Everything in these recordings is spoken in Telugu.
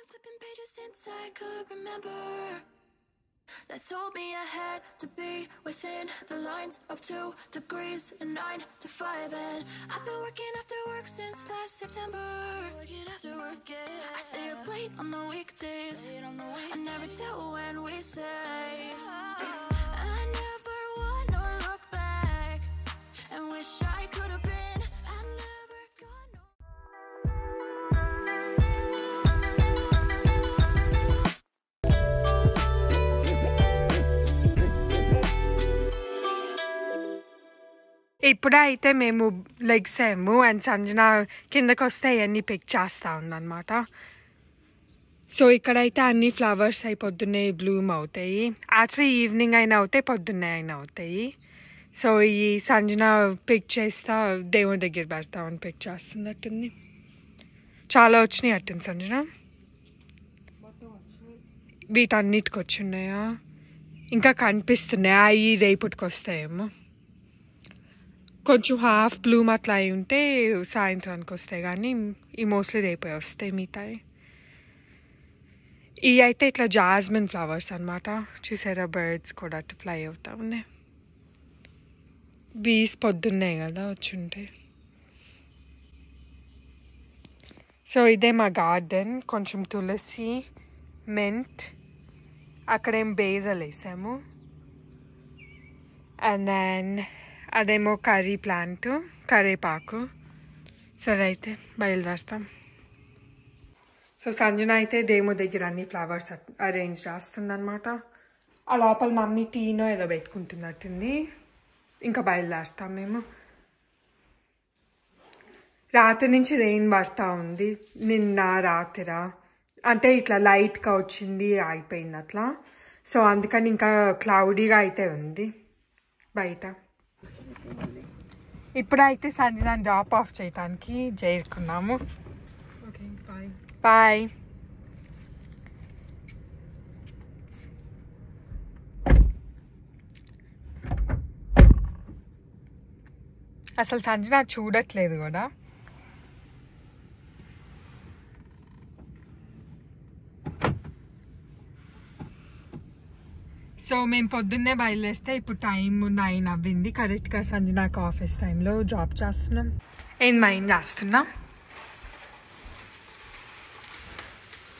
flipping pages since I could remember that told me I had to be within the lines of 2 degrees and 9 to 5. And I've been working after work since last September. Working after work, yeah. I stay up late on the weekdays. I never tell when we say. I never wanna look back and wish I could have been. I'm never gonna. ఇప్పుడైతే మేము లెగ్సాము అండ్ సంజన కిందకు వస్తే అవన్నీ పిక్ చేస్తూ ఉందన్నమాట. సో ఇక్కడైతే అన్ని ఫ్లవర్స్ అయి పొద్దున్నే బ్లూమ్ అవుతాయి. యాక్చువల్లీ ఈవినింగ్ అయినా అవుతాయి, పొద్దున్నే అయినా అవుతాయి. సో ఈ సంజన పిక్ చేస్తా దేవుని దగ్గర పెడతామని పిక్ చేస్తున్నట్టుంది. చాలా వచ్చినాయి అట్టుంది సంజన. వీటన్నిటికి వచ్చిన్నాయా? ఇంకా కనిపిస్తున్నాయా? అవి రేపటికి వస్తాయేమో. కొంచెం హాఫ్ బ్లూమ్ అట్లా అయి ఉంటే సాయంత్రానికి వస్తాయి, కానీ ఈ మోస్ట్లీ రేపే వస్తాయి మిగతాయి. ఇవి అయితే ఇట్లా జాస్మిన్ ఫ్లవర్స్ అనమాట. చూసారా, బర్డ్స్ కూడా అట్లా ఫ్లై అవుతా ఉన్నాయి. బీస్ పొద్దున్నాయి కదా వచ్చి ఉంటాయి. సో ఇదే మా గార్డెన్. కొంచెం తులసి, మెంట్, అక్కడేం బేజల్ వేసాము. అండ్ దెన్ అదేమో కర్రీ ప్లాంట్, కరివేపాకు. సరే అయితే బయలుదేరుతాం. సో సంజన అయితే దేవుడి దగ్గర అన్ని ఫ్లవర్స్ అరేంజ్ చేస్తుందన్నమాట. ఆ లోపల మమ్మీ టీనో ఏదో పెట్టుకుంటున్నట్టుంది. ఇంకా బయలుదేరుతాం మేము. రాత్రి నుంచి రెయిన్ పడుతూ ఉంది. నిన్న రాత్రి అంటే ఇట్లా లైట్గా వచ్చింది, అయిపోయింది అట్లా. సో అందుకని ఇంకా క్లౌడీగా అయితే ఉంది బయట. ఇప్పుడైతే సంజన డ్రాప్ ఆఫ్ చేయడానికి చేరుకున్నాము. Okay, bye bye. అసలు సంజన చూడట్లేదు కూడా. సో మేము పొద్దున్నే బయలుదేరితే ఇప్పుడు టైం 9 అవ్వింది కరెక్ట్గా. సంజనాకు ఆఫీస్ టైంలో జాబ్ చేస్తున్నాం. ఏం మైండ్ చేస్తున్నా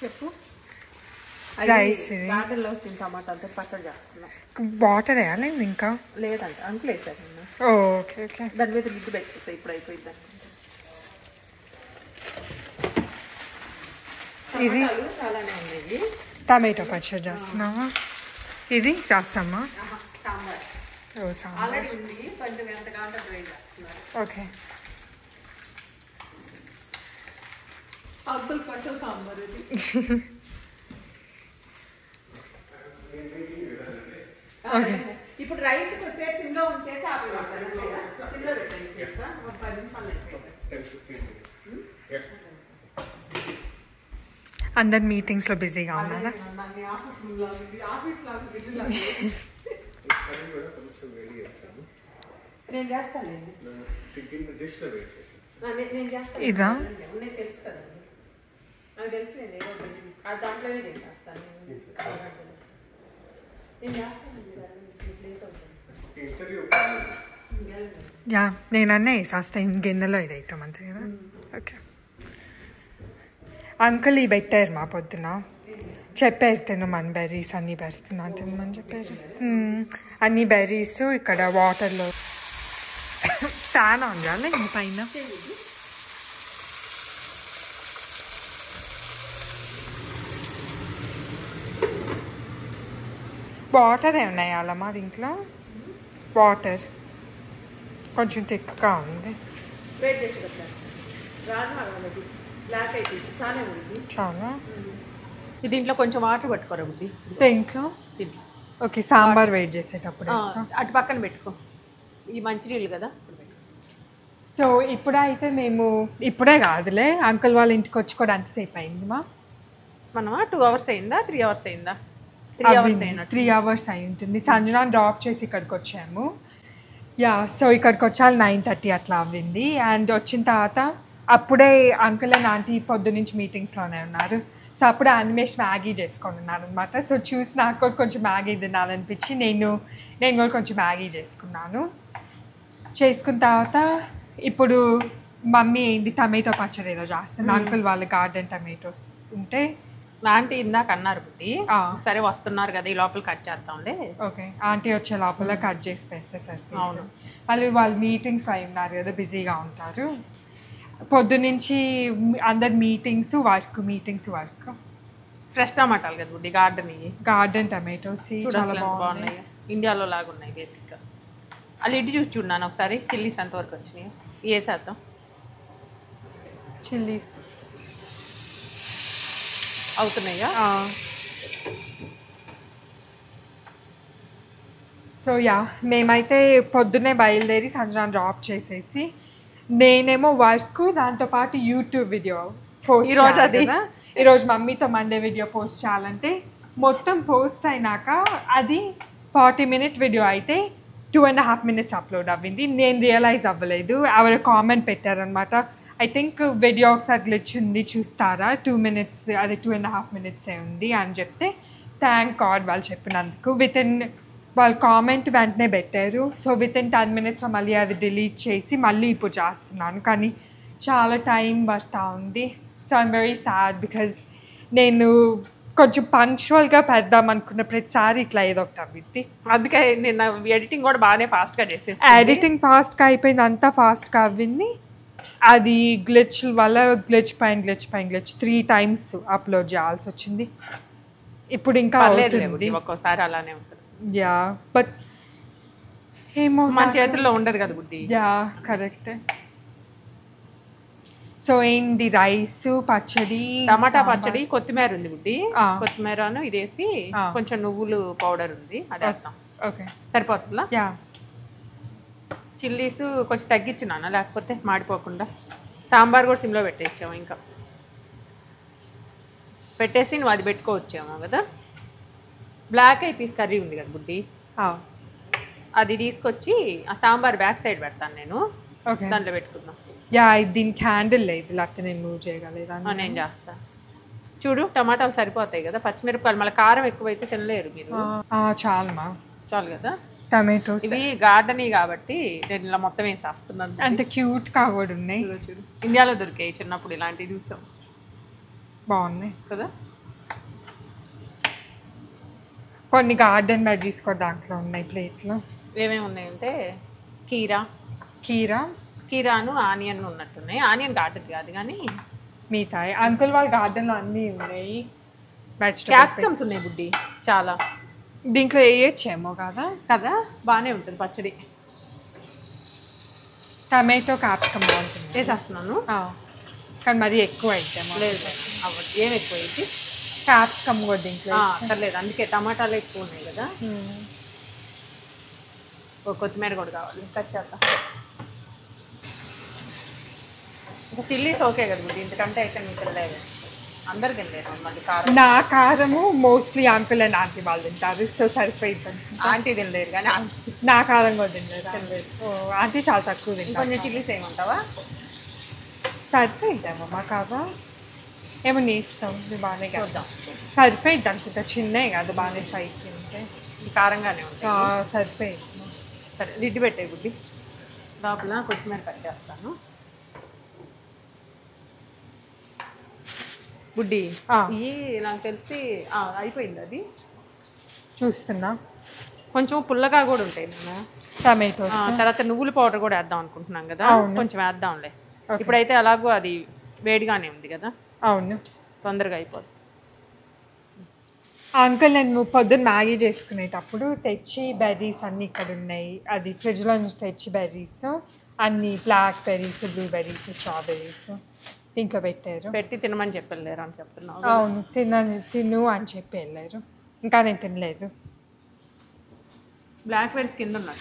చెప్పు. రైస్ గార్డెన్లో వచ్చిన టమాటాలతో పచ్చడి చేస్తున్నా. వాటర్ వేయాలి ఇంకా? లేదంటే అంకులు వేసాను. Okay okay. దాని మీద గిడ్డు పెట్టేసా, ఇప్పుడు అయిపోయింది. ఇది చాలానే ఉన్నాయి. టమాటో పచ్చడి చేస్తున్నావా? ఇది చేస్తామా? సాంబార్ ఓ సాంబార్ ఆల్రెడీ ఉంది, కొంచెం ఎంత కావాలంటే ట్రై చేస్తున్నారు. ఓకే. అంకుల్ స్పెషల్ సాంబార్ ఇది. ఇప్పుడు రైస్ కొద్దిసేపు సిమ్లో ఉంచేసి ఆపేస్తాను. సిమ్లో పెట్టండి, ఒక 10 నిమిషాలు అయిపోయింది. అందరు మీటింగ్స్లో బిజీగా ఉన్నారా? నేను చేస్తాను. ఇదా? తెలుసు కదండి, నాకు తెలుసు. నేను ఏదో దాంట్లోనే చేసేస్తాను. నేను చేస్తాను. యా, నేను అన్నీ వేసేస్తాను గిన్నెలో. ఇది ఐటమ్ అంతే కదా. ఓకే. అంకుల్ ఈ పెట్టారు మా పొద్దున, చెప్పారు తినమని. బెర్రీస్ అన్నీ పెడుతున్నాను తినమని చెప్పారు. అన్ని బెర్రీస్ ఇక్కడ వాటర్లో ఫ్యాన్ ఆన్ చేయాలి పైన. వాటర్ ఏమన్నా వేయాలమ్మా దీంట్లో? వాటర్ కొంచెం థిక్గా ఉంది. చాలా. దీంట్లో కొంచెం వాటర్ పట్టుకోరా బుద్ధి. దేంట్లో? ఓకే, సాంబార్ వెయిట్ చేసేటప్పుడు అటు పక్కన పెట్టుకో. ఈ మంచినీళ్ళు కదా. సో ఇప్పుడైతే మేము, ఇప్పుడే కాదులే, అంకుల్ వాళ్ళ ఇంటికి వచ్చి కూడా ఎంతసేపు అయింది మా? మనమా 2 hours అయిందా, 3 hours అయిందా? 3 hours అయినట్టు. 3 hours అయి ఉంటుంది. సంజన డ్రాప్ చేసి ఇక్కడికి వచ్చాము. యా, సో ఇక్కడికి వచ్చాలి 9:30 అట్లా అవ్వింది. అండ్ వచ్చిన తర్వాత అప్పుడే అంకుల్ అండ్ ఆంటీ పొద్దు నుంచి మీటింగ్స్లోనే ఉన్నారు. సో అప్పుడే అనిమేష్ మ్యాగీ చేసుకొని ఉన్నాను అనమాట. సో చూసి నాకు కూడా కొంచెం మ్యాగీ తినాలనిపించి నేను కూడా కొంచెం మ్యాగీ చేసుకున్న తర్వాత ఇప్పుడు మమ్మీ ఏంది టమాటో పచ్చడి ఏదో చేస్తుంది. అంకుల్ వాళ్ళ గార్డెన్ టమాటోస్ ఉంటే ఆంటీ ఇందాక అన్నారు బుద్ధి, సరే వస్తున్నారు కదా ఈ లోపల కట్ చేద్దాంలే. ఓకే, ఆంటీ వచ్చే లోపల కట్ చేసి పెడితే సరే. అవును, వాళ్ళు మీటింగ్స్లో అయి ఉన్నారు కదా, బిజీగా ఉంటారు. పొద్దునుంచి అందరు మీటింగ్స్ వర్క్. ఫ్రెష్ టమాటాలు కదా బుద్ధి, గార్డెన్ టమాటోస్ చాలా బాగున్నాయి, ఇండియాలో లాగా ఉన్నాయి బేసిక్గా. ఆ లిడ్ చూసి చూడన్నాను ఒకసారి, చిల్లీస్ ఎంతవరకు వచ్చినాయి వేసేద్దాం. చిల్లీస్ అవుతున్నాయా? సో మేమైతే పొద్దున్నే బయలుదేరి సంజనాన్ని డ్రాప్ చేసేసి నేనేమో వర్క్ దాంతోపాటు యూట్యూబ్ వీడియో పోస్ట్ ఈరోజు మమ్మీతో మండే వీడియో పోస్ట్ చేయాలంటే మొత్తం పోస్ట్ అయినాక అది 40-minute వీడియో అయితే 2.5 minutes అప్లోడ్ అవ్వింది. నేను రియలైజ్ అవ్వలేదు. ఎవరు కామెంట్ పెట్టారనమాట, ఐ థింక్ వీడియో ఒకసారి గ్లిచ్ ఉంది చూస్తారా, 2 minutes అది 2.5 minutes ఉంది అని చెప్తే థ్యాంక్ గాడ్ వాళ్ళు చెప్పినందుకు. వాళ్ళు కామెంట్ వెంటనే పెట్టారు. సో వితిన్ 10 minutes మళ్ళీ అది డిలీట్ చేసి మళ్ళీ ఇప్పుడు చేస్తున్నాను. కానీ చాలా టైం పడుతూ ఉంది. So I'm very sad because నేను కొంచెం పంక్చువల్గా పెడదాం అనుకున్న ప్రతిసారి ఇట్లా ఏదో ఒకటి అవ్విద్ది. అందుకే నేను ఎడిటింగ్ కూడా బాగానే ఫాస్ట్గా చేసేసి ఎడిటింగ్ ఫాస్ట్గా అయిపోయింది, అంతా ఫాస్ట్గా అవ్వింది. అది గ్లిచ్ వల్ల గ్లిచ్ 3 times అప్లోడ్ చేయాల్సి వచ్చింది. ఇప్పుడు ఇంకా ఒక్కోసారి అలానే ఉంటుంది. బట్ ఏమో మన చేతుల్లో ఉండదు కదా బుద్ధి. కరెక్ట్. సో ఏంటి రైస్, పచ్చడి, టమాటా పచ్చడి, కొత్తిమీర ఉంది బుద్ధి, కొత్తిమీరను ఇదేసి కొంచెం నువ్వులు పౌడర్ ఉంది అది వేస్తాం. ఓకే, సరిపోతుందా? చిల్లీస్ కొంచెం తగ్గించున్నాను లేకపోతే మాడిపోకుండా. సాంబార్ కూడా సిమ్లో పెట్టేచ్చాము, ఇంకా పెట్టేసి నువ్వు అది పెట్టుకోవచ్చాము కదా. బ్లాక్ ఐ పీస్ కర్రీ ఉంది కదా బుడ్డి, అది తీసుకొచ్చి ఆ సాంబార్ బ్యాక్ సైడ్ పెడతాను నేను, దాంట్లో పెట్టుకుందాం. దీనికి హ్యాండిల్ లేదు, లేకపోతే నేను మూవ్ చేయగలేదా? నేను చేస్తాను. చూడు టమాటాలు సరిపోతాయి కదా, పచ్చిమిరపకాయలు మళ్ళీ కారం ఎక్కువైతే తినలేరు మీరు. చాలు కదా. టమాటోస్ ఇవి గార్డెన్ కాబట్టి నేను ఇలా మొత్తం వేసేస్తున్నాను. అంత క్యూట్ గా కూడా ఉన్నాయి. చూడు ఇండియాలో దొరికాయి చిన్నప్పుడు, ఇలాంటివి చూసాం, బాగున్నాయి కదా. కొన్ని గార్డెన్ వెజ్జీస్ కూడా దాంట్లో ఉన్నాయి ప్లేట్లో. ఏమేమి ఉన్నాయంటే కీరాను ఆనియన్ ఉన్నట్టున్నాయి. ఆనియన్ గార్డెన్ కాదు కానీ మిగతా అంకుల్ వాళ్ళ గార్డెన్లో అన్నీ ఉన్నాయి. క్యాప్సికమ్స్ ఉన్నాయి బుడ్డి చాలా, దీంట్లో వేయచ్చేమో కదా బాగానే ఉంటుంది పచ్చడి. టమాటో క్యాప్సికమ్ బాగుంటుంది, వేసేస్తున్నాను. కానీ మరి ఎక్కువ అయితేమో. లేదు అవ్వదు, ఏం ఎక్కువ అయింది, క్యాప్సికమ్ కూడా దీంట్లో అక్కర్లేదు, అందుకే టమాటాలు ఎక్కువ ఉన్నాయి కదా. కొత్తిమీర కూడా కావాలి, కట్ చేద్దాం. ఇంకా చిల్లీస్ ఓకే కదా, ఇంతకంటే అయితే మీకు తినలేదు, అందరు తినలేదు. మళ్ళీ కారం, నా కారము మోస్ట్లీ అంకుల్ అండ్ ఆంటీ వాళ్ళు తింటారు, సో సరిపోయింది. ఆంటీ తినలేరు కానీ నా కారం కూడా తినలేదు. ఆంటీ చాలా తక్కువ తింటారు. కొంచెం చిల్లీస్ ఏమంటావా? సరిపోయిద్దామా మా కావా, ఏమో నీ ఇష్టం, బాగానే కదా. సరిపోయిద్ది అనుకుంటా, చిన్నవి కాదు, బాగానే స్పైసీ ఉంటే కారంగానే ఉంటాయి. సరిపోయింది. సరే లిడ్ పెట్టే బుడ్డి, లోపల కొత్తిమీర కట్టేస్తాను. బుడ్డి నాకు తెలిసి అయిపోయింది, అది చూస్తున్నా. కొంచెం పుల్లగా కూడా ఉంటాయి నేను టమాటోస్. తర్వాత నువ్వుల పౌడర్ కూడా వేద్దాం అనుకుంటున్నాం కదా, కొంచెం వేద్దాంలే. ఇప్పుడైతే అలాగూ అది వేడిగానే ఉంది కదా. అవును, తొందరగా అయిపోతుంది. అంకుల్ నేను పొద్దున్న మ్యాగీ చేసుకునేటప్పుడు తెచ్చి బెర్రీస్ అన్నీ ఇక్కడ ఉన్నాయి, అది ఫ్రిడ్జ్లో నుంచి తెచ్చి బెర్రీస్ అన్నీ, బ్లాక్ బెర్రీస్, బ్లూబెర్రీస్, స్ట్రాబెర్రీస్ దీంట్లో పెట్టి తినమని చెప్పి వెళ్ళారు అని చెప్తున్నావు. అవును, తిను అని చెప్పి వెళ్ళారు, ఇంకా నేను తినలేదు. బ్లాక్ బెర్రీస్ కింద ఉన్నాయి.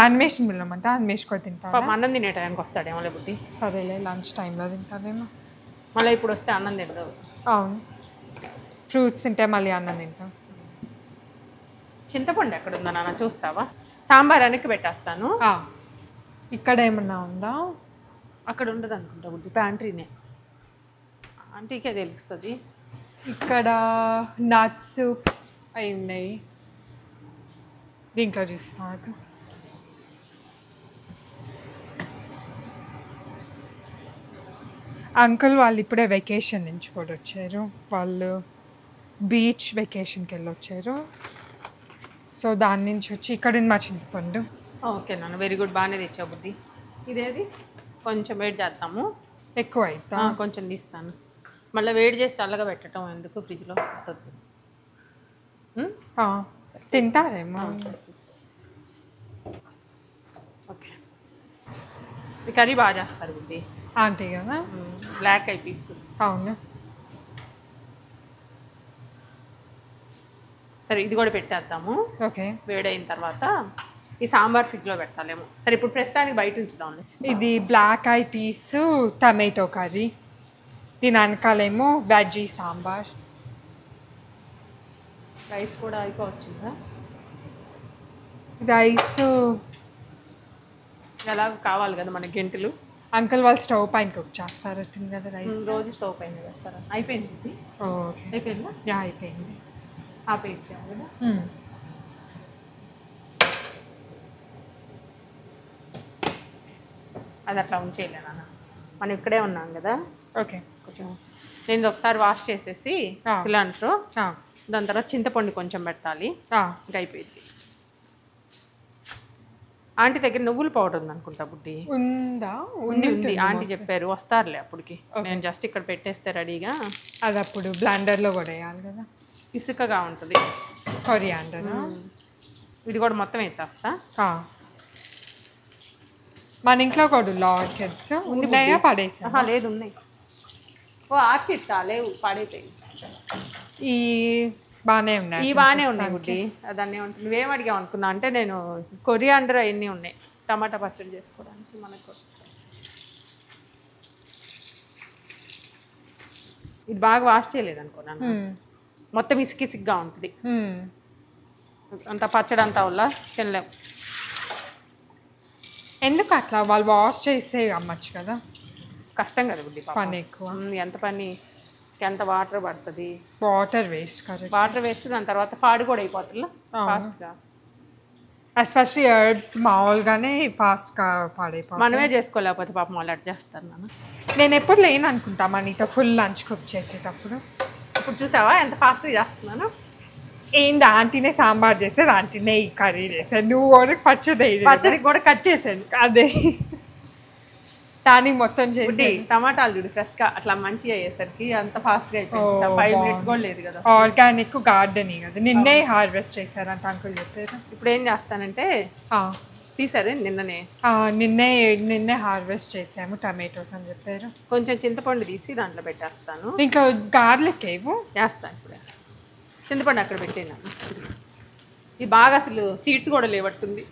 అనిమేషన్ వెళ్ళమంటే అనిమేష్ కూడా తింటాను. అన్నం తినే టైంకి వస్తాడేమో బుద్ధి. సరేలే, లంచ్ టైంలో తింటానేమో. మళ్ళీ ఇప్పుడు వస్తే అన్నం తింటావు. అవును, ఫ్రూట్స్ తింటే మళ్ళీ అన్నం తింటాం. చింతపండు ఎక్కడ ఉందా నాన్న చూస్తావా? సాంబార్ వెనక్కి పెట్టేస్తాను. ఇక్కడ ఏమన్నా ఉందా? అక్కడ ఉండదు అనుకుంటా బుడ్డి, ప్యాంట్రీనే. ఆంటీకే తెలుస్తుంది. ఇక్కడ నట్స్ అవి ఉన్నాయి, దీంట్లో చూస్తాను. అంకుల్ వాళ్ళు ఇప్పుడే వెకేషన్ నుంచి కూడా వచ్చారు. వాళ్ళు బీచ్ వెకేషన్కి వెళ్ళి వచ్చారు. సో దాని నుంచి వచ్చి ఇక్కడ మా చింతపండు. ఓకే నాన్న, వెరీ గుడ్, బాగానే తెచ్చావు బుద్ధి. ఇదేది కొంచెం వేడి చేస్తాము, ఎక్కువ అవుతా కొంచెం తీస్తాను. మళ్ళీ వేడి చేసి చల్లగా పెట్టడం ఎందుకు, ఫ్రిడ్జ్లో తింటారేమో. ఓకే, ఈ కర్రీ బాగా చేస్తారు బుద్ధి. ఆంటీ కదా, బ్లాక్ ఐ పీస్. అవును. సరే ఇది కూడా పెట్టేద్దాము. ఓకే, వేడైన తర్వాత ఈ సాంబార్ ఫ్రిడ్జ్లో పెట్టాలేమో. సరే ఇప్పుడు ప్రస్తుతానికి బయట ఉంచుదాం. ఇది black eye peas tomato curry, దీని వెనకాలేమో వెజ్జీ సాంబార్. రైస్ కూడా అయిపోవచ్చిందా? రైస్ ఎలాగో కావాలి కదా మనకి గంటలు. అంకుల్ వాళ్ళు స్టవ్ పైన కుక్ చేస్తారు కదా రైస్. రోజు స్టవ్ పైన పెడతారా? అయిపోయింది. ఓకే, అయిపోయిందా? యా అయిపోయింది. ఆపేయించాము కదా. అది అట్లా ఉంచేయలే నాన్న, మనం ఇక్కడే ఉన్నాం కదా. ఓకే, కొంచెం నేను ఒకసారి వాష్ చేసేసి సిలిండర్, దాని తర్వాత చింతపండు కొంచెం పెట్టాలి, ఇంకా అయిపోయింది. ఆంటీ దగ్గర నువ్వుల పౌడర్ ఉంది అనుకుంటా బుడ్డి. ఉందా? ఉంది, ఆంటీ చెప్పారు వస్తారులే అప్పటికి. నేను జస్ట్ ఇక్కడ పెట్టేస్తే రెడీగా. అది అప్పుడు బ్లెండర్లో కూడా వేయాలి కదా, ఇసుకగా ఉంటుంది. కొరియాండర్ ఇది కూడా మొత్తం వేసేస్తా. మన ఇంట్లో కూడా ఆర్కిడ్స్ ఉన్నాయా? పడేసా? లేదు, ఉన్నాయి. ఓ ఆర్కిడ్స్ లేవు, పడైపోయి. ఈ బాగానే ఉన్నాయి, ఈ బాగానే ఉన్నాయి బుడ్డి. దాన్ని ఏమంటుంది, నువ్వేం అడిగావు అనుకున్నా అంటే నేను కొరియాండర్ అవన్నీ ఉన్నాయి టమాటా పచ్చడి చేసుకోవడానికి మనకు. ఇది బాగా వాష్ చేయలేదు అనుకున్నాను, మొత్తం ఇసుకిసిగ్గా ఉంటుంది. అంత పచ్చడి అంతా వల్ల తినలేము. ఎందుకు అట్లా? వాళ్ళు వాష్ చేసే అమ్మచ్చు కదా. కష్టం కదా బుద్ధి, పని ఎక్కువ. ఎంత పని, ఎంత వాటర్ పడుతుంది. వాటర్ వేస్ట్ కదా, వాటర్ వేస్ట్. దాని తర్వాత పాడు కూడా అయిపోతుంది ఫాస్ట్గా. ఎస్పెషల్లీ హెర్బ్స్ మామూలుగానే ఫాస్ట్గా పాడైపోతుంది. మనమే చేసుకోలేకపోతే పాపం వాళ్ళు అట్ చేస్తారు. నేను ఎప్పుడు లేను అనుకుంటా మనీతో ఫుల్ లంచ్ కుక్ చేసేటప్పుడు. ఇప్పుడు చూసావా ఎంత ఫాస్ట్గా చేస్తున్నాను. ఏంది ఆంటీనే సాంబార్ చేసేది, ఆంటీనే ఈ కర్రీ చేసేది, నువ్వు కూడా పచ్చడికి కూడా కట్ చేసాను. అదే దానికి మొత్తం చేసి టమాటాలు చూడు ఫ్రెష్గా అట్లా మంచిగా అయ్యేసరికి అంత ఫాస్ట్గా అయిపోయింది. 5 minutes కూడా లేదు కదా. ఆర్గానిక్ గార్డెనింగ్ కదా, నిన్నే హార్వెస్ట్ చేశారంట అంకుల్ చెప్పారు. ఇప్పుడు ఏం చేస్తానంటే తీసారు నిన్నే హార్వెస్ట్ చేసాము టమాటోస్ అని చెప్పారు. కొంచెం చింతపండు తీసి దాంట్లో పెట్టేస్తాను. ఇంకా గార్లిక్ ఏవో వేస్తాను. ఇప్పుడు చింతపండు అక్కడ పెట్టేనాను. ఇది బాగా అసలు సీడ్స్ కూడా లేవట్టుంది.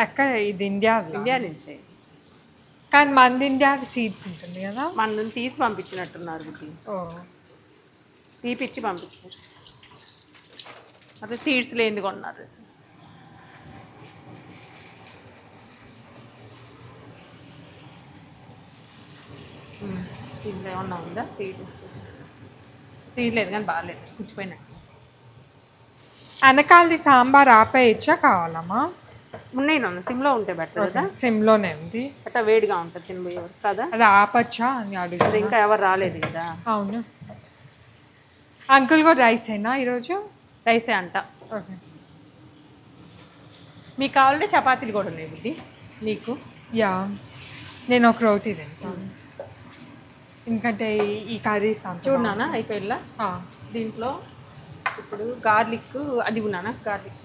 ఎక్కడ? ఇది ఇండియా నుంచే, కానీ మన ఇండియా సీడ్స్ ఉంటుంది కదా. మన తీసి పంపించినట్టున్నారు బుద్ధి. తీపిచ్చి పంపించారు, అదే సీడ్స్ లేనిది కొన్నారు. దీంట్లో ఏమన్నా ఉందా? సీడ్ లేదు కానీ బాగాలేదు, కూర్చిపోయినట్టు. వెనకాలది సాంబార్ ఆపేయచ్చా? కావాలమ్మా? ఉన్నాయి నాన్న, సిమ్లో ఉంటే బెటర్ కదా. సిమ్లోనే ఉంది, అట్లా వేడిగా ఉంటుంది తినబోయేవారు కదా. అది ఆపచ్చా అని అడుగు. ఇంకా ఎవరు రాలేదు కదా. అవును. అంకుల్ కూడా రైసేనా ఈరోజు? రైసే అంట. ఓకే, మీకు కావాలంటే చపాతీలు కూడా ఉన్నాయి బుద్ధి నీకు. యా, నేను ఒక రోటీ తింటాను ఎందుకంటే ఈ కర్రీస్ చూడనా అయిపోయిలా. దీంట్లో ఇప్పుడు గార్లిక్ అది ఉన్నానా, గార్లిక్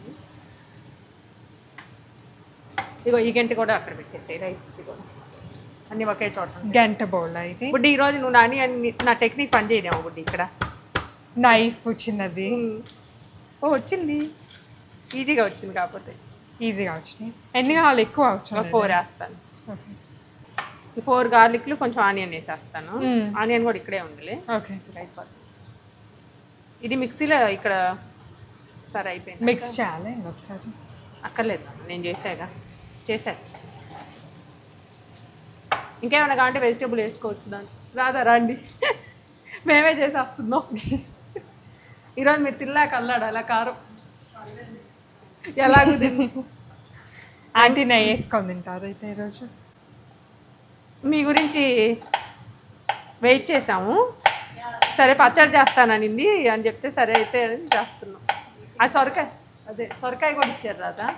ఇగో ఈ గంట కూడా అక్కడ పెట్టేసాయి. రైస్ కూడా అన్నీ ఒకే చోట. గంట బౌల్ అయితే బుడ్డి ఈరోజు నువ్వు నాని నా టెక్నిక్ పని చేయదేమో బుడ్డి. ఇక్కడ నైఫ్ వచ్చినది. ఓ వచ్చింది, ఈజీగా వచ్చింది. కాకపోతే ఈజీగా వచ్చినాయి. ఎన్ని కావాలి? ఎక్కువ అవసరం. 4 వేస్తాను. ఈ 4 గార్లిక్లు కొంచెం ఆనియన్ వేసేస్తాను. ఆనియన్ కూడా ఇక్కడే ఉందిలే. ఓకే, అయిపోతుంది. ఇది మిక్సీలో ఇక్కడ సరే అయిపోయింది. మిక్స్ చేయాలి ఒకసారి. అక్కర్లేదు, నేను చేసాను. ఇంకేమైనా కావాలంటే వెజిటేబుల్ వేసుకోవచ్చు దాన్ని. రాదా రండి మేమే చేసేస్తున్నాం. ఈరోజు మీరు తినలేక అల్లాడు అలా కారం ఎలాగో తిని ఆంటీ నెయ్యి వేసుకొని తింటారు అయితే ఈరోజు. మీ గురించి వెయిట్ చేసాము. సరే పచ్చడి చేస్తాననింది అని చెప్తే సరే అయితే అని చేస్తున్నాం. అది సొరకాయ కూడా ఇచ్చారు రాదా.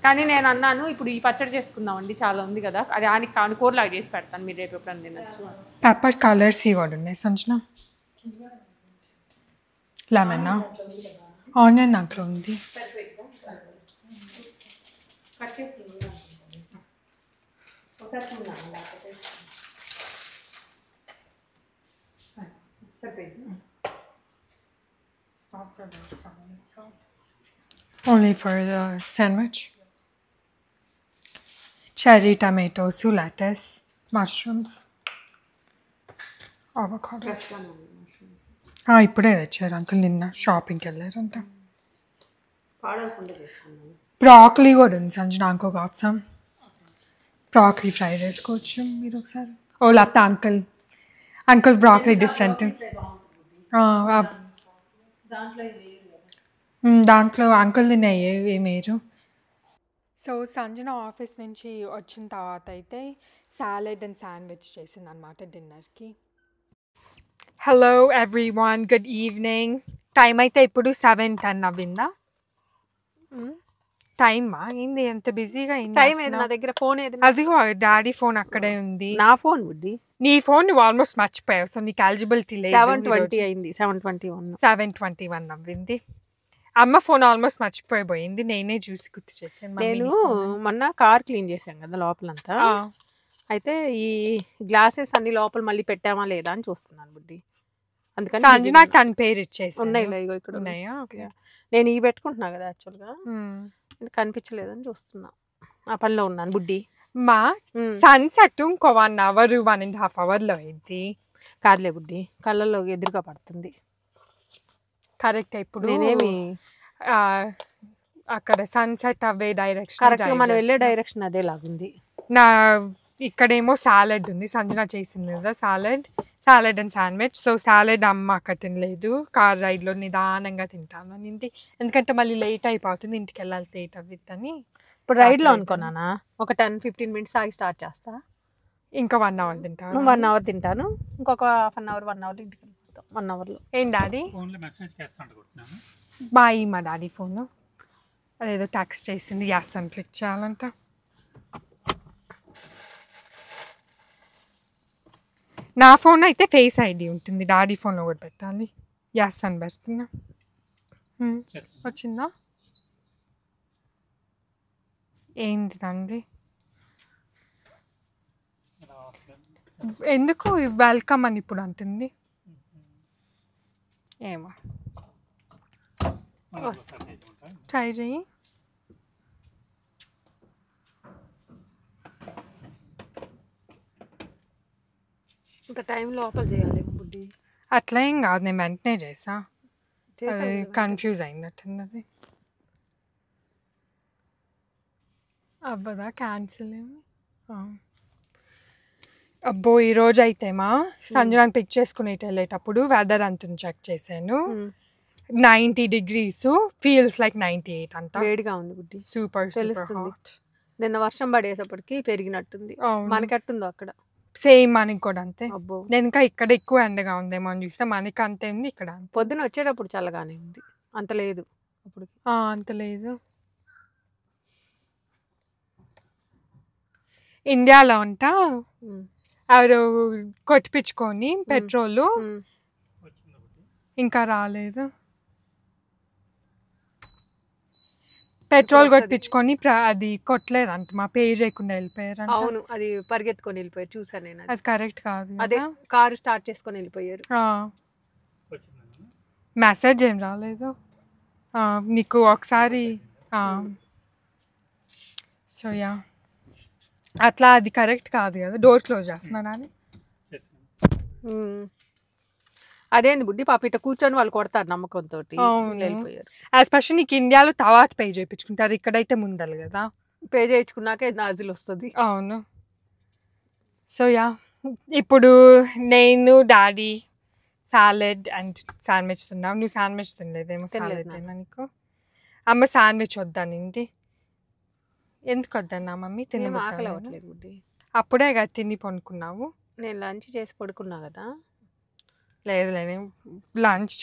కానీ నేను అన్నాను ఇప్పుడు ఈ పచ్చడి చేసుకుందామండి చాలా ఉంది కదా, అది ఆనికి కానుకూరలాగా చేసి పెడతాను, మీరు రేపు ఎప్పుడన్నా తినచ్చు. పెప్పర్ కలర్స్ ఇవ్వడు ఉన్నాయి సంచన. లెమన్ ఆనియన్ దాంట్లో ఉంది. Only for the sandwich. Cherry tomatoes, lettuce, mushrooms, avocado. ఇప్పుడే తెచ్చారు అంకుల్, నిన్న షాపింగ్కి వెళ్ళారంట. బ్రాక్లీ కూడా ఉంది సంజన, అంకో కాసం బ్రాక్లీ ఫ్రై చేసుకోవచ్చు మీరు ఒకసారి. ఓ లేకపోతే అంకుల్ బ్రాక్లీ డిఫరెంట్. దాంట్లో అంకుల్ తిన్నాయి ఏమేరు. సో సంజన ఆఫీస్ నుంచి వచ్చిన తర్వాత అయితే సాలెడ్ అండ్ శాండ్విచ్ చేసింది అనమాట డిన్నర్కి. Hello everyone, good evening. Time అయితే ఇప్పుడు 7:10 అవ్విందా? టైమా ఏంది ఎంత బిజీగా అయింది? టైం ఏది నా దగ్గర, ఫోన్ ఏది? అదిగో డాడీ ఫోన్ అక్కడే ఉంది. నా ఫోన్ బుడ్డి, నీ ఫోన్ నువ్వు ఆల్మోస్ట్ మర్చిపోయావు, సో నీకు ఎలిజిబిలిటీ లేదు. 7:20 అయింది. 7:21 అవ్వింది. అమ్మ ఫోన్ ఆల్మోస్ట్ మర్చిపోయిపోయింది, నేనే చూసి గుర్తు చేశాను. నేను మొన్న కార్ క్లీన్ చేశాను కదా లోపలంతా, అయితే ఈ గ్లాసెస్ అన్ని లోపల మళ్ళీ పెట్టామా లేదా అని చూస్తున్నాను బుడ్డి. అందుకని సంజన తన పేరు ఇచ్చేసి ఉన్నాయి ఇక్కడ ఉన్నాయా? నేను ఈ పెట్టుకుంటున్నా కదా యాక్చువల్గా, ఇది కనిపించలేదని చూస్తున్నా, ఆ పనిలో ఉన్నాను బుడ్డి. మా సన్సెట్ ఇంకో 1 అవర్ 1.5 అవర్లో అయింది. కాదులే బుడ్డి, కళ్ళల్లో ఎదురుగా పడుతుంది. కరెక్ట్. ఇప్పుడు నేనేమి అక్కడ సన్సెట్ అవే డైరెక్షన్, కరెక్ట్గా మనం వెళ్ళే డైరెక్షన్ అదే లాగుంది. నా ఇక్కడేమో సాలెడ్ ఉంది, సంజన చేసింది కదా salad and sandwich. So salad అమ్మ అక్కడ తినలేదు, కార్ రైడ్లో నిదానంగా తింటాను అనింది, ఎందుకంటే మళ్ళీ లేట్ అయిపోతుంది, ఇంటికి వెళ్ళాలి లేట్ అవ్విద్దని. ఇప్పుడు రైడ్లో అనుకున్నానా ఒక 10-15 మినిట్స్ ఆగి స్టార్ట్ చేస్తా, ఇంకా 1 అవర్ తింటాను. 1 అవర్ తింటాను, ఇంకొక 1 అవర్ 1 అవర్ ఇంటికి వెళ్ళిపోతాం. 1 అవర్లో ఏం డాడీ మా డాడీ ఫోన్ అదేదో టెక్స్ట్ చేసింది, ఎస్ అని క్లిక్ చేయాలంట. నా ఫోన్ అయితే ఫేస్ ఐడి ఉంటుంది, డాడీ ఫోన్లో కూడా పెట్టాలి. ఎస్ అని పెడుతున్నా. వచ్చిందా? ఏంది తంది? ఎందుకు వెల్కమ్ అని ఇప్పుడు అంటుంది ఏమో, ట్రై చెయ్యి. ఇంత టైం లోపల చేయాలి బుడ్డి. అట్లా ఏం కాదు, నేను వెంటనే చేసా, కన్ఫ్యూజ్ అయిందట్టుంది అది. అవ్వదా క్యాన్సిల్ ఏమి? అబ్బో ఈరోజు అయితే మా సంజనాన్ని పిక్ చేసుకుని వెళ్ళేటప్పుడు వెదర్ అంత చెక్ చేశాను, 90 degrees, ఫీల్స్ లైక్ 98 అంట. వేడిగా ఉంది బుడ్డి, సూపర్ తెలుస్తుంది. నిన్న వర్షం పడేసేపటికి పెరిగినట్టుంది, మనకెట్టుందో అక్కడ సేమ్. మనకి కూడా అంతే. అబ్బో నేను ఇంకా ఇక్కడ ఎక్కువ ఎండగా ఉందేమో అని చూస్తే మనకి అంతే ఉంది ఇక్కడ. పొద్దున వచ్చేటప్పుడు చల్లగానే ఉంది, అంత లేదు అప్పుడు, అంత లేదు. ఇండియాలో అంట ఎవరు కొట్టిపించుకొని పెట్రోల్ ఇంకా రాలేదు, పెట్రోల్ కొట్టించుకొని అది కొట్టలేదంట, మా పే చేయకుండా వెళ్ళిపోయారు. అవును, అది పరిగెత్తుకొని వెళ్ళిపోయారు, చూసాను నేను. అది కరెక్ట్ కాదు, అదే కారు స్టార్ట్ చేసుకొని వెళ్ళిపోయారు. మెసేజ్ ఏం రాలేదు నీకు ఒకసారి. సో యా అట్లా అది కరెక్ట్ కాదు కదా, డోర్ క్లోజ్ చేస్తున్నాను అని. అదేంది బుడ్డి పాప ఇట్లా కూర్చొని వాళ్ళు కొడతారు నమ్మకంతో వెళ్ళిపోయారు. ఎస్పెషల్ నీకు ఇండియాలో తర్వాత పే చేయించుకుంటారు, ఇక్కడైతే ముందలు కదా, పే చేయించుకున్నాకే నాజిల్ వస్తుంది. అవును. సో యా ఇప్పుడు నేను డాడీ సాలెడ్ అండ్ శాండ్విచ్ తిన్నావు. నువ్వు శాండ్విచ్ తినలేదేమో. సాలెడ్ అయినా నీకు అమ్మ శాండ్విచ్ వద్దనింది. ఎందుకు వద్దన్నా మమ్మీ? తినలేదు. అప్పుడే కదా తిని పడుకున్నావు. నేను లంచ్ చేసి పడుకున్నా కదా. లేదు లంచ్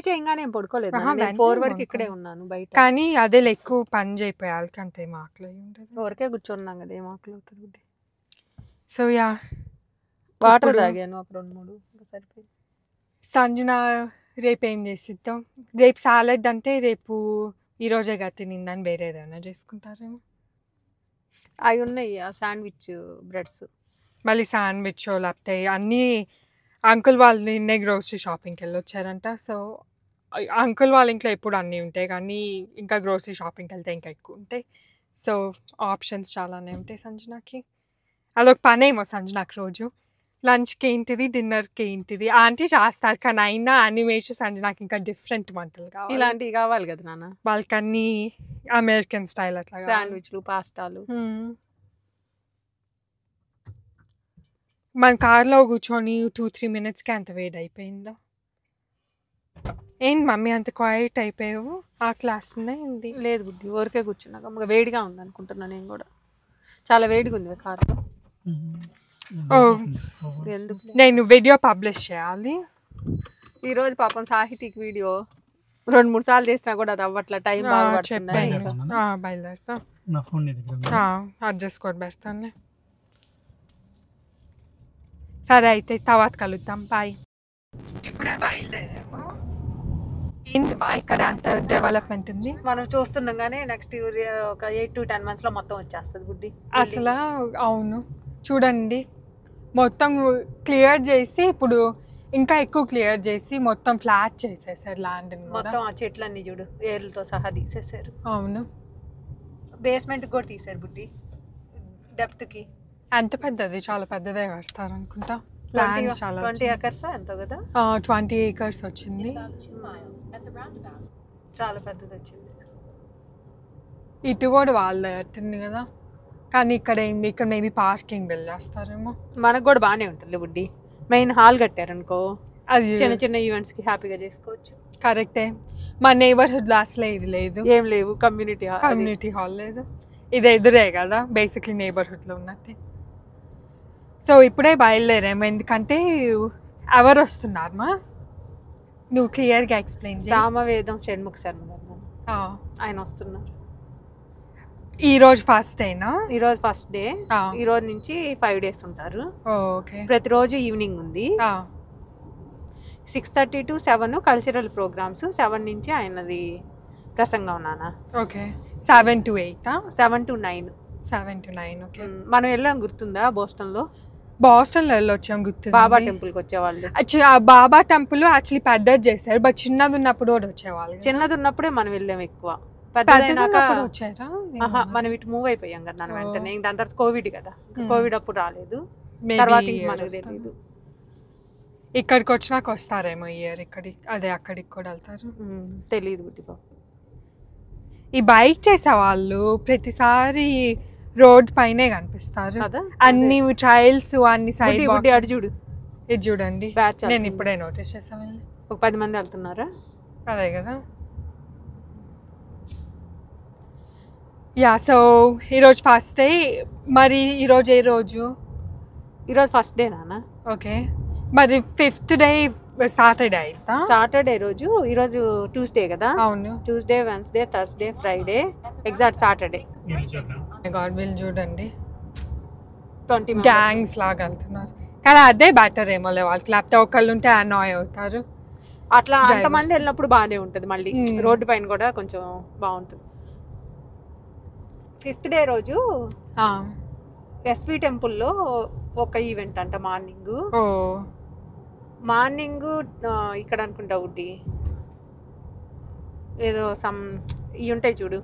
చేయగానే ఏం పడుకోలేదు. 4 వరకు ఇక్కడే ఉన్నాను బయట. కానీ అదే ఎక్కువ పని చేయిపోయాలి అంతేం ఆకలి ఉంటుంది. ఊరికే కూర్చున్నాం కదా, ఏం ఆకలి అవుతుంది. సో యా వాటర్ తాగాను ఒక 2-3 సరిపోయింది. సంజన రేపు ఏం చేసిద్దాం? రేపు సాలెడ్ అంటే రేపు ఈరోజే కదా తినిందని వేరే ఏదైనా చేసుకుంటారేమో. అవి ఉన్నాయి శాండ్విచ్ బ్రెడ్స్. మళ్ళీ శాండ్విచ్ లేకపోతే అన్నీ అంకుల్ వాళ్ళు నిన్నే గ్రోసరీ షాపింగ్కి వెళ్ళి వచ్చారంట. సో అంకుల్ వాళ్ళ ఇంట్లో ఎప్పుడు అన్నీ ఉంటాయి, కానీ ఇంకా గ్రోసరీ షాపింగ్కి వెళ్తే ఇంకా ఎక్కువ ఉంటాయి. సో ఆప్షన్స్ చాలానే ఉంటాయి సంజనాకి. అదొక పనేమో సంజనాకి రోజు. లంచ్కి ఏంటిది, డిన్నర్కి ఏంటిది ఆంటీ చేస్తారు, కానీ అయినా అనిమేషన్ సంజనాకి ఇంకా డిఫరెంట్ వంటలు కావాలి. ఇలాంటివి కావాలి కదా నాన్న వాళ్ళకి అన్నీ అమెరికన్ స్టైల్ అట్లా శాండ్విచ్లు, పాస్తాలు. మన కార్లో కూర్చొని 2-3 మినిట్స్కి అంత వేడి అయిపోయిందో. ఏంటి మమ్మీ అంత క్వైట్ అయిపోయావు? ఆకలి వస్తుందా ఏంటి? లేదు బుద్ధి, ఊరికే కూర్చున్నాక వేడిగా ఉంది అనుకుంటున్నా. నేను కూడా చాలా వేడిగా ఉంది కార్లో. ఎందుకు నేను వీడియో పబ్లిష్ చేయాలి ఈరోజు. పాపం సాహితీకి వీడియో 2-3 సార్లు చేసినా కూడా అది అవ్వట్లా. టైం బాగా బయలుదేరుతా. అడ్జస్ట్ కూడా పెడతాను. సరే అయితే తర్వాత కలుద్దాం. బాయ్. ఇప్పుడే బయలుదేరాము. ఇక్కడ అంత డెవలప్మెంట్ ఉంది మనం చూస్తుండగానే. నెక్స్ట్ ఒక 8 to 10 months లో మొత్తం వచ్చేస్తుంది బుద్ధి అసలు. అవును చూడండి, మొత్తం క్లియర్ చేసి ఇప్పుడు ఇంకా ఎక్కువ క్లియర్ చేసి మొత్తం ఫ్లాట్ చేసేసారు ల్యాండ్. మొత్తం ఆ చెట్లన్నీ చూడు ఏర్లతో సహా తీసేసారు. అవును, బేస్మెంట్ కూడా తీసారు బుద్ధి. డెప్త్ కి ఎంత పెద్దది? చాలా పెద్దదే కడతారు అనుకుంటా. 20 acres ఎంతో కదా. 20 acres వచ్చింది. చాలా పెద్దది వచ్చింది. ఇటు కూడా వాళ్ళే కట్టింది కదా, కానీ ఇక్కడ ఏంది, ఇక్కడ మేబీ పార్కింగ్ బిల్ చేస్తారేమో. మనకు కూడా బాగానే ఉంటుంది బుడ్డి. మెయిన్ హాల్ కట్టారనుకో, అది చిన్న చిన్న ఈవెంట్స్ కి హ్యాపీగా చేసుకోవచ్చు. కరెక్టే. మా నైబర్హుడ్ అసలే ఇది లేదు, ఏం లేవు. కమ్యూనిటీ హాల్ లేదు. ఇది ఎదురే కదా బేసిక్లీ నైబర్హుడ్లో ఉన్నట్టే. సో ఇప్పుడే బయలుదేరాము, ఎందుకంటే ఎవరు వస్తున్నారు మా? నువ్వు క్లియర్గా ఎక్స్ప్లెయిన్ చేయి. సామవేదం షణ్ముఖ శర్మ గారు ఆయన వస్తున్నారు. ఈరోజు ఫస్ట్ డేనా? ఈరోజు ఫస్ట్ డే. ఈ రోజు నుంచి 5 days ఉంటారు. ఓకే. ప్రతిరోజు ఈవినింగ్ ఉంది. 6:30 to 7 కల్చరల్ ప్రోగ్రామ్స్. 7 నుంచి ఆయనది ప్రసంగం నాన్న. Okay. 7 to 8? 7 to 9. 7 to 9. Okay. మనం వెళ్ళాం గుర్తుందా బోస్టన్లో వెళ్ళొచ్చాం గుర్తు. బాబా టెంపుల్కి వచ్చేవాళ్ళు. యాక్చువల్లీ ఆ బాబా టెంపుల్ యాక్చువల్లీ పెద్దది చేశారు, బట్ చిన్నది ఉన్నప్పుడు కూడా వచ్చేవాళ్ళు. చిన్నది ఉన్నప్పుడే మనం వెళ్ళాం ఎక్కువ. పెద్దదైనాక వచ్చారా? మనం ఇటు మూవ్ అయిపోయాం కదా నన్ను వెంటనే. దాని తర్వాత కోవిడ్ కదా, కోవిడ్ అప్పుడు రాలేదు. తర్వాత ఇంక మనకు తెలియదు. ఇక్కడికి వచ్చినాక వస్తారేమో ఇయర్. అక్కడికి కూడా వెళ్తారు తెలియదు బుద్ధి బాబు. ఈ బైక్ చేసే వాళ్ళు ప్రతిసారి రోడ్ పైనే కనిపిస్తారు. అన్ని ట్రయల్స్, అన్ని సైడ్ అటు చూడు. ఇది చూడండి, నేను ఇప్పుడే నోటీస్ చేసాను. ఒక 10 మంది వెళ్తున్నారా? అదే కదా. యా. సో ఈరోజు ఫస్ట్ డే. మరి ఈరోజు ఏ రోజు? ఈరోజు ఫస్ట్ డే నాన్న. ఓకే. మరి 5th డే సాటర్డే అయితే? సాటర్డే రోజు. ఈరోజు ట్యూస్డే కదా. అవును. Tuesday, Wednesday, Thursday, Friday, exact Saturday. God will చూడండి 20 గ్యాంగ్స్ లాగా వెళ్తున్నారు. కానీ అదే బెటర్ ఏమో వాళ్ళకి, లేకపోతే ఒకళ్ళు ఉంటే అనాయ్ అవుతారు. అట్లా అంతమంది వెళ్ళినప్పుడు బాగానే ఉంటుంది. మళ్ళీ రోడ్డు పైన కూడా కొంచెం బాగుంటుంది. 5th డే రోజు ఎస్పీ టెంపుల్లో ఒక ఈవెంట్ అంట. మార్నింగ్ ఇక్కడ అనుకుంటా ఉడ్డి ఏదో సమ్ ఇవి ఉంటాయి చూడు.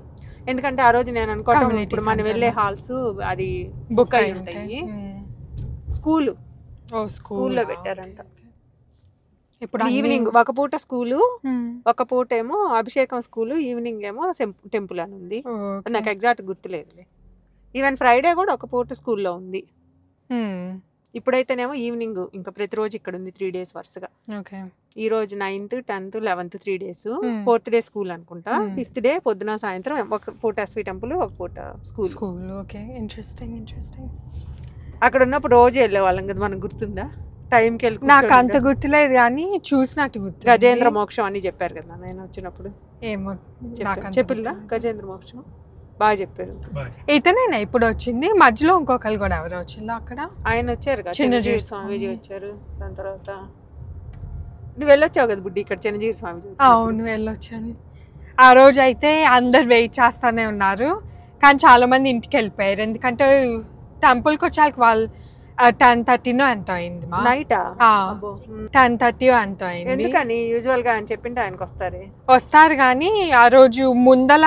ఎందుకంటే ఆ రోజు నేను అనుకోవటం ఇప్పుడు మనం వెళ్ళే హాల్స్ అది బుక్ అయి ఉంటాయి. స్కూల్లో పెట్టారంట. ఇప్పుడు ఈవినింగ్ ఒక పూట స్కూలు, ఒక పూట ఏమో అభిషేకం స్కూలు, ఈవినింగ్ ఏమో టెంపుల్ అని ఉంది. నాకు ఎగ్జాక్ట్ గుర్తులేదులే. ఈవెన్ ఫ్రైడే కూడా ఒక పూట స్కూల్లో ఉంది. ఇప్పుడైతేనేమో ఈవినింగ్ ఇంకా ప్రతిరోజు ఇక్కడ ఉంది 3 days వరుసగా. ఓకే. ఈ రోజు 9th 10th 11th 3 days, 4th day school అనుకుంటా. 5th day పొద్దున సాయంత్రం ఒక పూట ఎస్వి టెంపుల్, ఒక పూట స్కూల్. Okay, interesting. అక్కడ ఉన్నప్పుడు రోజు వెళ్ళేవాళ్ళం కదా, మనకు గుర్తుందా? టైంకి వెళ్ళి నాకు అంత గుర్తులేదు కానీ చూసినట్టు గుర్తు. గజేంద్ర మోక్షం అని చెప్పారు కదా నేను వచ్చినప్పుడు. ఏమో చెప్పిల్లా గజేంద్ర మోక్షం బాగా చెప్పారు. ఇతనేనా ఇప్పుడు వచ్చింది? మధ్యలో ఇంకొకరు కూడా ఎవరు వచ్చిందో అక్కడ? ఆయన వచ్చారు కదా, చిన్నజీవి స్వామీజీ వచ్చారు. దాని తర్వాత నువ్వు వెళ్ళొచ్చావు కదా బుడ్డి ఇక్కడ చిన్నజీవి స్వామీజీ. అవును, వెళ్ళొచ్చాను. ఆ రోజు అయితే అందరు వెయిట్ చేస్తానే ఉన్నారు కానీ చాలా మంది ఇంటికి వెళ్ళిపోయారు. ఎందుకంటే టెంపుల్కి వచ్చాక వాళ్ళు 10:30 ఎంతో అయింది. నైటా? 10:30 ఎంతో అయింది. ఎందుకని యూజువల్ గా అని చెప్పింటే ఆయనకు వస్తారు కానీ ఆ రోజు ముందల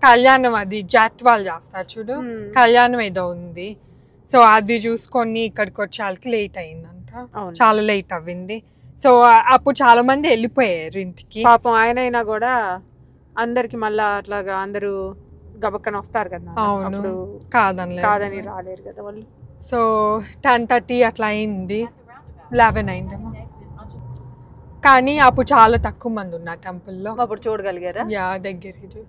కళ్యాణం, అది జాత్ వాళ్ళు చేస్తారు చూడు, కళ్యాణం ఏదో ఉంది. సో అది చూసుకొని ఇక్కడికి వచ్చేకి లేట్ అయిందంట, చాలా లేట్ అవ్వింది. సో అప్పుడు చాలా మంది వెళ్ళిపోయారు ఇంటికి. పాపం ఆయనైనా కూడా అందరికి మళ్ళా అట్లాగా అందరూ గబక్కన వస్తారు కదా, అప్పుడు కాదని రాలేరు కదా వాళ్ళు. సో 10:30 అట్లా అయింది, 11 అయిందేమో. కానీ అప్పుడు చాలా తక్కువ మంది ఉన్నారు టెంపుల్లో. అప్పుడు చూడగలిగారా? యా, దగ్గరికి.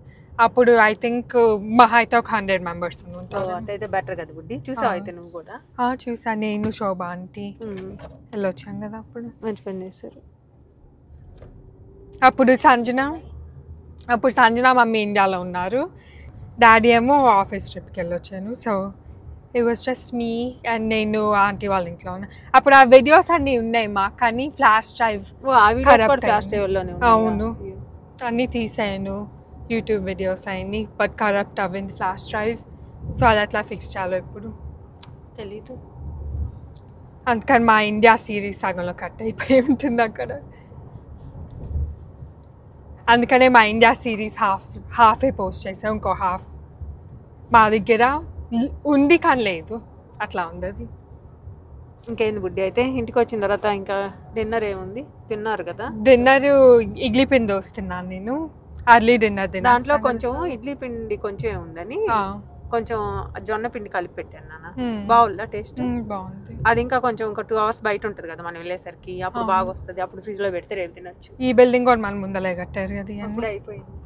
అప్పుడు ఐ థింక్ మహా అయితే ఒక 100 members ఉంటారు. అయితే బెటర్ కదా బుడ్డి. చూసావు అయితే నువ్వు కూడా? చూసా, నేను శోభ ఆంటీ వెళ్ళొచ్చాం కదా. అప్పుడు మంచి పని చేశారు. అప్పుడు సంజన మమ్మీ ఇండియాలో ఉన్నారు, డాడీ ఏమో ఆఫీస్ ట్రిప్కి వెళ్ళొచ్చాను. So it was just me and నేను ఆంటీ వాళ్ళ ఇంట్లో ఉన్నా. అప్పుడు ఆ వీడియోస్ అన్నీ ఉన్నాయి మాకు, కానీ ఫ్లాష్ డ్రైవ్. అవును, అన్నీ తీసాను యూట్యూబ్ వీడియోస్ అయ్యి, బట్ కరప్ట్ అవ్వింది ఫ్లాష్ డ్రైవ్. సో అది అట్లా ఫిక్స్ చేయాలో ఇప్పుడు తెలీదు. అందుకని మా ఇండియా సిరీస్ సగంలో కట్ అయిపోయి ఉంటుంది అక్కడ. అందుకనే మా ఇండియా సిరీస్ హాఫే పోస్ట్ చేసాం, ఇంకో హాఫ్ మా దగ్గర ఉంది కానీ లేదు, అట్లా ఉంది అది. ఇంకేంది బుడ్డి? అయితే ఇంటికి వచ్చిన తర్వాత ఇంకా డిన్నర్ ఏముంది? తిన్నారు కదా? డిన్నర్ ఇడ్లీ పిండి వస్తున్నాను నేను, అర్లీ డిన్నర్. దాంట్లో కొంచెం ఇడ్లీ పిండి కొంచెం ఉందని కొంచెం జొన్న పిండి కలిపి పెట్టాను నాన్న. బాగుందా టేస్ట్? బాగుంది. అది ఇంకా కొంచెం ఒక 2 hours బయట ఉంటుంది కదా మనం వెళ్ళేసరికి, అప్పుడు బాగా వస్తుంది. అప్పుడు ఫ్రిడ్జ్ లో పెడితే రేపు తినొచ్చు. ఈ బిల్డింగ్ కూడా మన ముందలే కట్టారు కదా, అప్పుడు అయిపోయింది.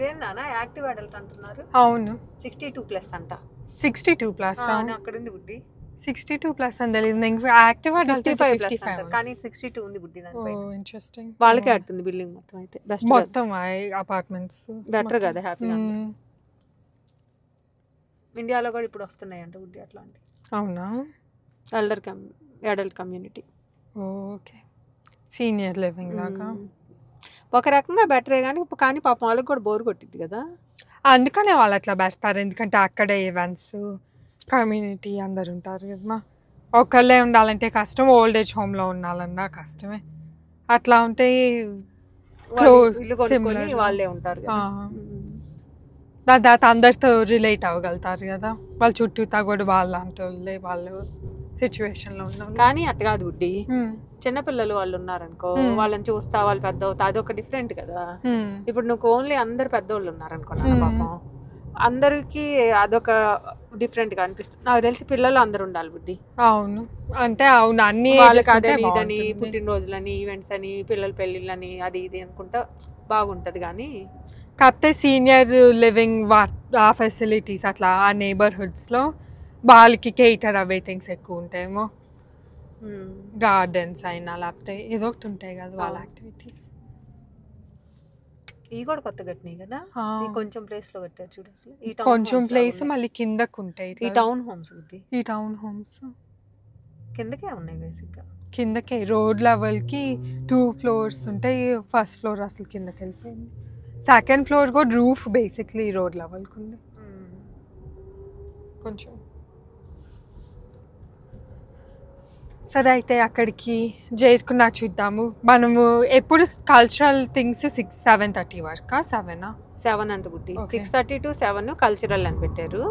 ఏందన్నా యాక్టివ్ అడల్ట్ అంటున్నారు? అవును, 62+ అంట. 62+ అక్కడ ఉంది బుడ్డి. 62+ అని తెలియదు. యాక్టివ్ అడల్ట్ 55+ కానీ 62 ఉంది బుడ్డి. ఇంట్రెస్టింగ్. వాళ్ళకే ఆడుతుంది బిల్డింగ్ మొత్తం. అయితే బెస్ట్, మొత్తం అపార్ట్మెంట్స్ బెటర్ కదా, హ్యాపీగా. ఇండియాలో కూడా ఇప్పుడు వస్తున్నాయంట బుడ్డి అట్లాంటి. అవునా? Adult community. Okay, senior living లాగా. ఒక రకంగా బెటరే కానీ పాపం వాళ్ళకి కూడా బోర్ కొట్టింది కదా, అందుకనే వాళ్ళు అట్లా పెడతారు. ఎందుకంటే అక్కడే ఈవెంట్స్, కమ్యూనిటీ అందరు ఉంటారు కదా. ఒకళ్ళే ఉండాలంటే కష్టం, ఓల్డ్ ఏజ్ హోమ్లో ఉండాలన్నా కష్టమే. అట్లా ఉంటే వాళ్ళే ఉంటారు కదా, దాని తర్వాత అందరితో రిలేట్ అవ్వగలుగుతారు కదా. వాళ్ళ చుట్టూ కూడా వాళ్ళు సిచ్యువేషన్లో ఉన్నారు. కానీ అట్ట కాదు బుడ్డి, చిన్నపిల్లలు వాళ్ళు ఉన్నారనుకో, వాళ్ళని చూస్తా వాళ్ళు పెద్ద అవుతా, అదొక డిఫరెంట్ కదా. ఇప్పుడు నువ్వు ఓన్లీ అందరు పెద్దోళ్ళు ఉన్నారనుకున్నా పాపం, అందరికి అదొక డిఫరెంట్ గా అనిపిస్తుంది. నాకు తెలిసి పిల్లలు అందరు ఉండాలి బుడ్డి. అవును, అంటే అవును, అన్ని వాళ్ళకి అదని ఇదని, పుట్టినరోజులని, ఈవెంట్స్ అని, పిల్లల పెళ్ళిళ్ళని, అది ఇది అనుకుంటా బాగుంటది. కానీ కాకపోతే సీనియర్ లివింగ్ ఆ ఫెసిలిటీస్ అట్లా ఆ నైబర్హుడ్స్లో వాళ్ళకి కేటర్ అవే థింగ్స్ ఎక్కువ ఉంటాయేమో. గార్డెన్స్ అయినా లేకపోతే ఏదో ఒకటి ఉంటాయి కదా వాళ్ళ యాక్టివిటీస్. ఈ కూడా కొత్త కట్టినాయి కదా, కొంచెం ప్లేస్ లో కట్టారు చూడు. అసలు ఈ కొంచెం ప్లేస్ మళ్ళీ కిందకు ఉంటాయి ఈ టౌన్ హోమ్స్. ఈ టౌన్ హోమ్స్ కిందకే ఉన్నాయి బేసిక్ గా, కిందకే రోడ్ లెవెల్ కి 2 floors ఉంటాయి. ఫస్ట్ ఫ్లోర్ అసలు కిందకి వెళ్ళిపోయింది, సెకండ్ ఫ్లోర్ కూడా రూఫ్ బేసిక్లీ రోడ్ లెవెల్కి ఉంది కొంచెం. సరే అయితే అక్కడికి చేసుకున్నా చూద్దాము. మనము ఎప్పుడు కల్చరల్ థింగ్స్ 7:30 వరకు 7 అంటే బుడ్డి 6:30 to 7 కల్చరల్ అని పెట్టారు,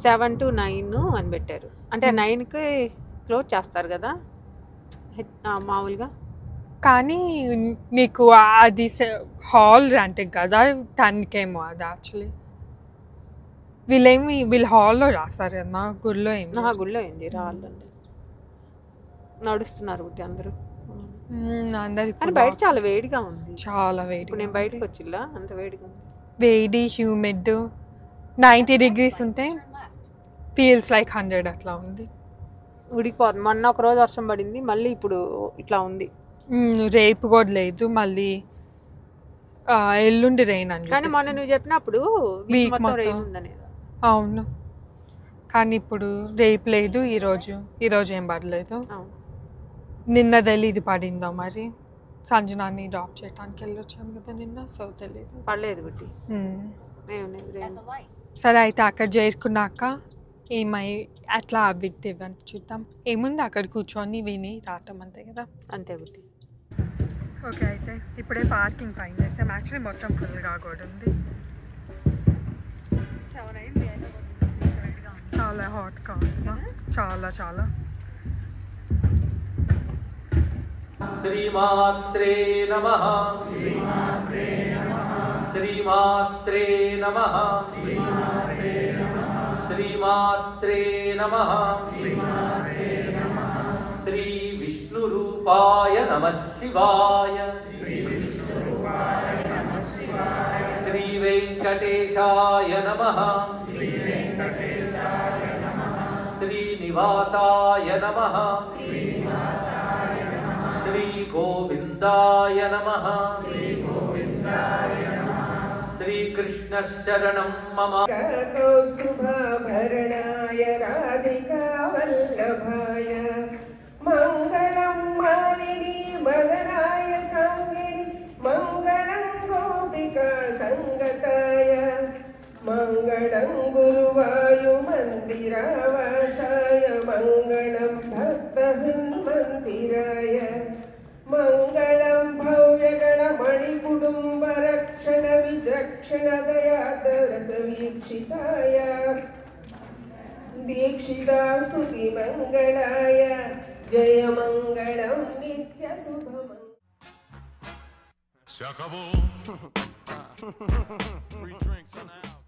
7 to 9 అని పెట్టారు. అంటే 9కి క్లోజ్ చేస్తారు కదా మామూలుగా. కానీ నీకు అది హాల్ రెంట్ కదా 10K అది యాక్చువల్లీ వీళ్ళు హాల్లో రాస్తారు కదా గుడిలో ఏమి గుళ్ళో ఏంది రాళ్ళు నడుస్తున్నారు ఒకటి అందరూ అందరు కానీ బయట చాలా వేడిగా ఉంది. చాలా వేడి. నేను బయటకు వచ్చిల్లా అంత వేడిగా ఉంది. వేడి హ్యూమిడ్ 90 degrees ఉంటే ఫీల్స్ లైక్ 100 అట్లా ఉంది. ఉడికిపోతుంది. మొన్న ఒక రోజు వర్షం పడింది మళ్ళీ ఇప్పుడు ఇట్లా ఉంది. రేపు కూడా లేదు మళ్ళీ ఎల్లుండి రెయిన్ అని. కానీ మొన్న నువ్వు చెప్పినప్పుడు వీక్ మొత్తం రెయిన్ ఉందని. అవును కానీ ఇప్పుడు రేపు లేదు, ఈరోజు ఏం పడలేదు. నిన్న తెలియదు పడిందో మరి. సంజనాన్ని డ్రాప్ చేయడానికి వెళ్ళొచ్చాము కదా నిన్న, సో తెలియదు పడలేదు గుట్టి. సరే అయితే అక్కడ చేరుకున్నాక ఏమై అట్లా అవిట్ ఇవ్వండి చూద్దాం. ఏముంది అక్కడ కూర్చొని విని రావటం అంతే కదా. అంతే గుట్టి. ఓకే అయితే ఇప్పుడే పార్కింగ్ పైన చేసాం. యాక్చువల్లీ మొత్తం ఫుల్గా కూడా ఉంది, చాలా హాట్గా ఉంది, చాలా చాలా. శ్రీమాత్రే నమః శ్రీమాత్రే నమః శ్రీమాత్రే నమః శ్రీ విష్ణు రూపాయ నమః శివాయ శ్రీ వెంకటేశాయ నమః శ్రీనివాసాయ నమః శ్రీ గోవిందాయ నమః శ్రీకృష్ణ శరణం మమ. కౌస్తుభాభరణాయ రాధికా వల్లభాయ మంగళం మాలిని మదనాయ సాంగిణి మంగళం గోపికా సంగతాయ మంగళం గురువాయు మందిరావాసాయ మంగళం భక్తహృన్మందిరాయ మంగళం భవ్యగణ మణికుటుంబ రక్షణ విచక్షణ దయాదరస వీక్షితాయ దీక్షితా స్తుతి మంగళాయ జయ మంగళం నిత్య శుభమం. Se acabó. Free drinks in the house.